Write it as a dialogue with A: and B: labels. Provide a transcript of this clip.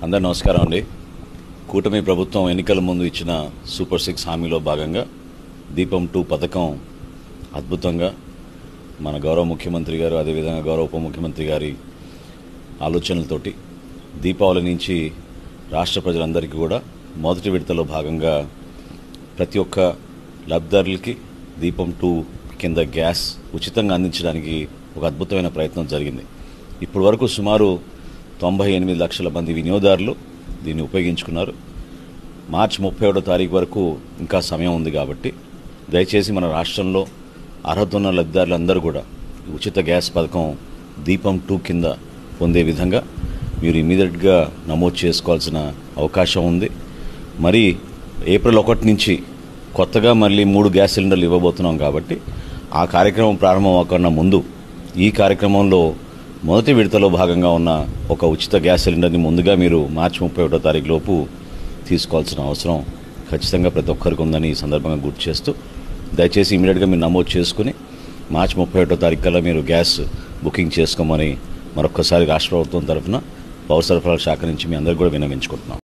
A: అందరూ నమస్కారం అండి. కూటమి ప్రభుత్వం ఎన్నికల ముందు ఇచ్చిన సూపర్ 6 హామీలో భాగంగా దీపం 2 పథకం అద్భుతంగా మన గౌరవ ముఖ్యమంత్రి గారు అదేవిధంగా గౌరవ ఉప ముఖ్యమంత్రి గారి ఆలోచనలతోటి దీపావళి నుంచి రాష్ట్ర ప్రజలందరికీ కూడా మొదటి విడతలో భాగంగా ప్రతి ఒక్క లబ్ధిదారులకి దీపం 2 కింద గ్యాస్ ఉచితంగా అందించడానికి ఒక అద్భుతమైన ప్రయత్నం జరిగింది. ఇప్పటి వరకు సుమారు 98 లక్షల మంది వినియోగదారులు దీన్ని ఉపయోగించుకున్నారు. మార్చి 31వ తారీఖు వరకు ఇంకా సమయం ఉంది కాబట్టి దయచేసి మన రాష్ట్రంలో అర్హత ఉన్న లబ్ధిదారులందరూ కూడా ఉచిత గ్యాస్ పథకం దీపం 2 కింద పొందే విధంగా మీరు ఇమీడియట్గా నమోదు చేసుకోవాల్సిన అవకాశం ఉంది. మరి ఏప్రిల్ 1 నుంచి కొత్తగా మళ్ళీ 3 గ్యాస్ సిలిండర్లు ఇవ్వబోతున్నాం కాబట్టి ఆ కార్యక్రమం ప్రారంభం అవ్వకుండా ముందు ఈ కార్యక్రమంలో మొదటి విడతలో భాగంగా ఉన్న ఒక ఉచిత గ్యాస్ సిలిండర్ని ముందుగా మీరు మార్చి 31వ తారీఖు లోపు తీసుకోవాల్సిన అవసరం ఖచ్చితంగా ప్రతి ఒక్కరికి ఉందని ఈ సందర్భంగా గుర్తు చేస్తూ దయచేసి ఇమీడియట్గా మీరు నమోదు చేసుకుని మార్చి 31వ తారీఖు కల్లా మీరు గ్యాస్ బుకింగ్ చేసుకోమని మరొక్కసారి రాష్ట్ర ప్రభుత్వం తరఫున పౌర సరఫరాల శాఖ నుంచి మీ అందరికీ కూడా విన్నవించుకుంటున్నాం.